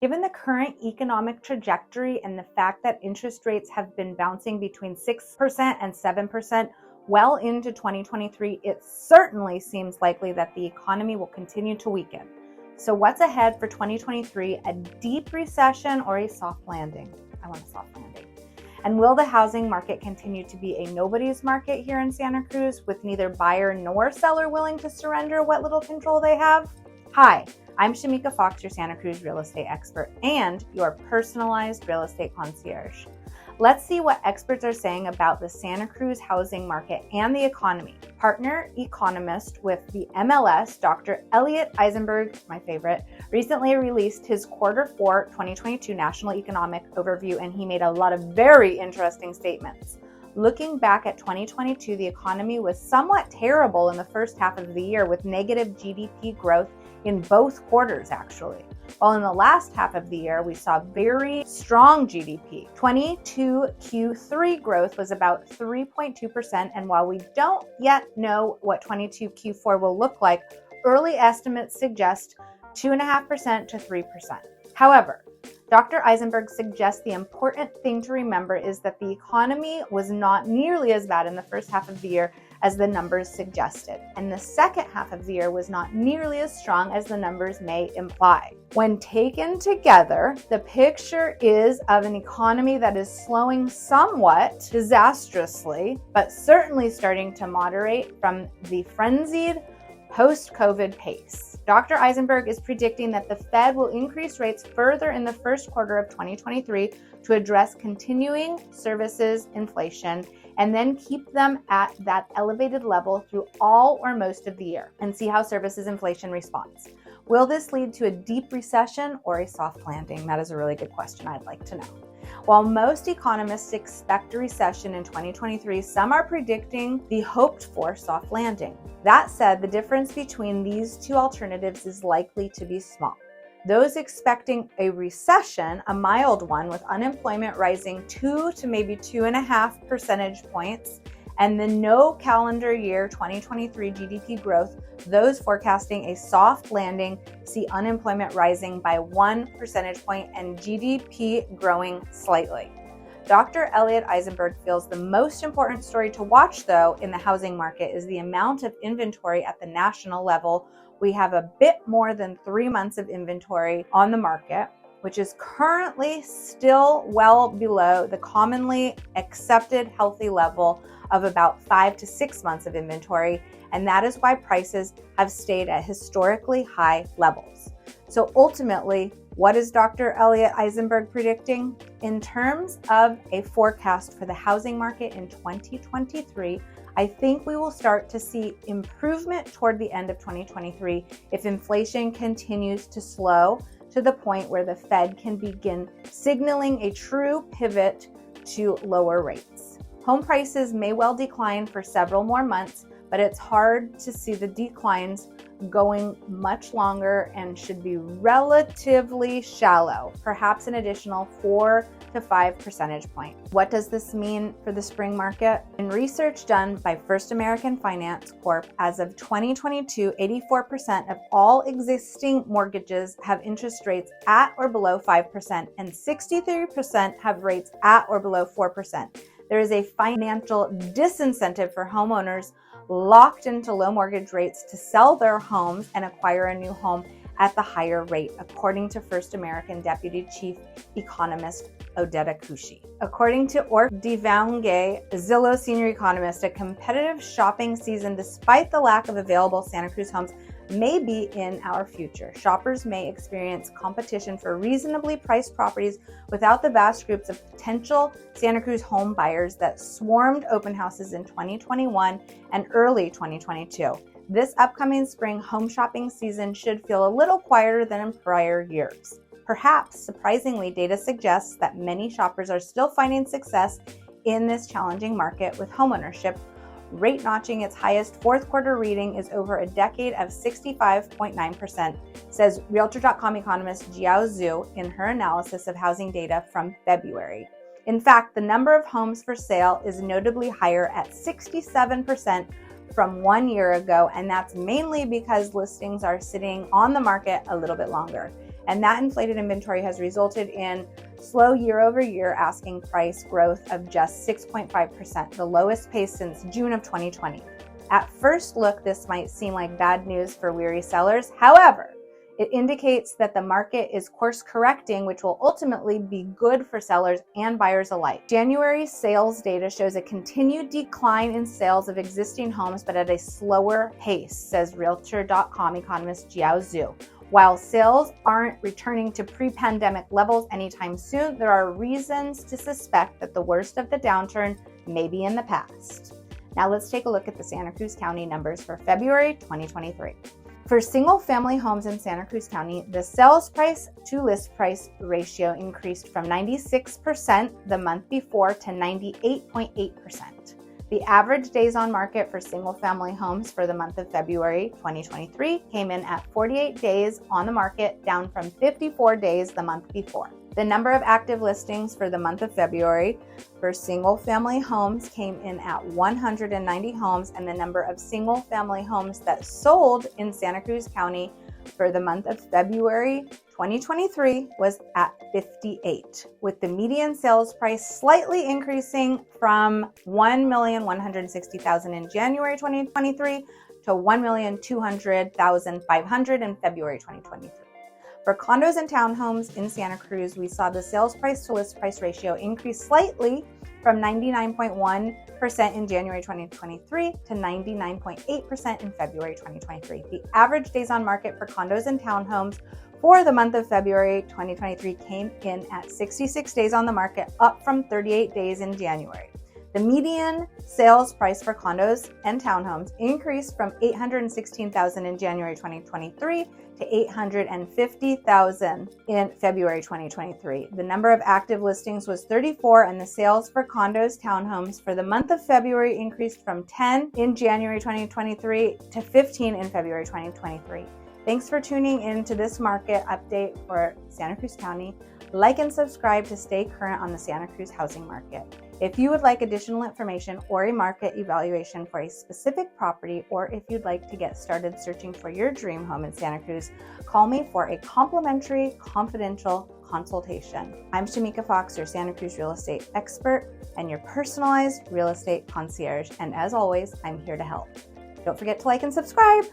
Given the current economic trajectory and the fact that interest rates have been bouncing between 6% and 7% well into 2023, it certainly seems likely that the economy will continue to weaken. So what's ahead for 2023? A deep recession or a soft landing? I want a soft landing. And will the housing market continue to be a nobody's market here in Santa Cruz, with neither buyer nor seller willing to surrender what little control they have? Hi, I'm Shamika Fox, your Santa Cruz real estate expert and your personalized real estate concierge. Let's see what experts are saying about the Santa Cruz housing market and the economy. Partner economist with the MLS, Dr. Elliot Eisenberg, my favorite, recently released his Q4 2022 National Economic Overview, and he made a lot of very interesting statements. Looking back at 2022, the economy was somewhat terrible in the first half of the year, with negative GDP growth in both quarters, actually. While in the last half of the year, we saw very strong GDP. 22 Q3 growth was about 3.2%, and while we don't yet know what 22 Q4 will look like, early estimates suggest 2.5% to 3%. However, Dr. Eisenberg suggests the important thing to remember is that the economy was not nearly as bad in the first half of the year as the numbers suggested, and the second half of the year was not nearly as strong as the numbers may imply. When taken together, the picture is of an economy that is slowing somewhat disastrously, but certainly starting to moderate from the frenzied post-COVID pace. Dr. Eisenberg is predicting that the Fed will increase rates further in the first quarter of 2023 to address continuing services inflation, and then keep them at that elevated level through all or most of the year, and see how services inflation responds. Will this lead to a deep recession or a soft landing? That is a really good question I'd like to know. While most economists expect a recession in 2023, some are predicting the hoped-for soft landing. That said, the difference between these two alternatives is likely to be small. Those expecting a recession, a mild one, with unemployment rising 2 to maybe 2.5 percentage points, and the no calendar year 2023 GDP growth, those forecasting a soft landing see unemployment rising by 1 percentage point and GDP growing slightly. Dr. Elliot Eisenberg feels the most important story to watch, though, in the housing market is the amount of inventory at the national level. We have a bit more than 3 months of inventory on the market, which is currently still well below the commonly accepted healthy level of about 5 to 6 months of inventory, and that is why prices have stayed at historically high levels. So ultimately, what is Dr. Elliot Eisenberg predicting? In terms of a forecast for the housing market in 2023, I think we will start to see improvement toward the end of 2023 if inflation continues to slow to the point where the Fed can begin signaling a true pivot to lower rates. Home prices may well decline for several more months, but it's hard to see the declines going much longer and should be relatively shallow, perhaps an additional 4 to 5 percentage points. What does this mean for the spring market? In research done by First American Finance Corp, as of 2022, 84% of all existing mortgages have interest rates at or below 5%, and 63% have rates at or below 4%. There is a financial disincentive for homeowners locked into low mortgage rates to sell their homes and acquire a new home at the higher rate, according to First American Deputy Chief Economist Odetta Kushi. According to Ork Divange, Zillow senior economist, a competitive shopping season, despite the lack of available Santa Cruz homes, may be in our future. Shoppers may experience competition for reasonably priced properties without the vast groups of potential Santa Cruz home buyers that swarmed open houses in 2021 and early 2022. This upcoming spring home shopping season should feel a little quieter than in prior years. Perhaps, surprisingly, data suggests that many shoppers are still finding success in this challenging market, with homeownership rate notching its highest fourth quarter reading is over a decade of 65.9%, says Realtor.com economist Jiayi Xu in her analysis of housing data from February. In fact, the number of homes for sale is notably higher at 67% from 1 year ago, and that's mainly because listings are sitting on the market a little bit longer. And that inflated inventory has resulted in slow year-over-year asking price growth of just 6.5%, the lowest pace since June of 2020. At first look, this might seem like bad news for weary sellers. However, it indicates that the market is course correcting, which will ultimately be good for sellers and buyers alike. January sales data shows a continued decline in sales of existing homes, but at a slower pace, says Realtor.com economist Jiayi Xu. While sales aren't returning to pre-pandemic levels anytime soon, there are reasons to suspect that the worst of the downturn may be in the past. Now let's take a look at the Santa Cruz County numbers for February 2023. For single-family homes in Santa Cruz County, the sales price to list price ratio increased from 96% the month before to 98.8%. The average days on market for single-family homes for the month of February 2023 came in at 48 days on the market, down from 54 days the month before. The number of active listings for the month of February for single-family homes came in at 190 homes, and the number of single-family homes that sold in Santa Cruz County for the month of February 2023 was at 58, with the median sales price slightly increasing from $1,160,000 in January 2023 to $1,200,500 in February 2023. For condos and townhomes in Santa Cruz, we saw the sales price to list price ratio increase slightly from 99.1% in January 2023 to 99.8% in February 2023. The average days on market for condos and townhomes for the month of February 2023 came in at 66 days on the market, up from 38 days in January. The median sales price for condos and townhomes increased from $816,000 in January 2023 to $850,000 in February 2023. The number of active listings was 34, and the sales for condos, townhomes for the month of February increased from 10 in January 2023 to 15 in February 2023. Thanks for tuning in to this market update for Santa Cruz County. Like and subscribe to stay current on the Santa Cruz housing market. If you would like additional information or a market evaluation for a specific property, or if you'd like to get started searching for your dream home in Santa Cruz, call me for a complimentary, confidential consultation. I'm Shamika Fox, your Santa Cruz real estate expert and your personalized real estate concierge. And as always, I'm here to help. Don't forget to like and subscribe.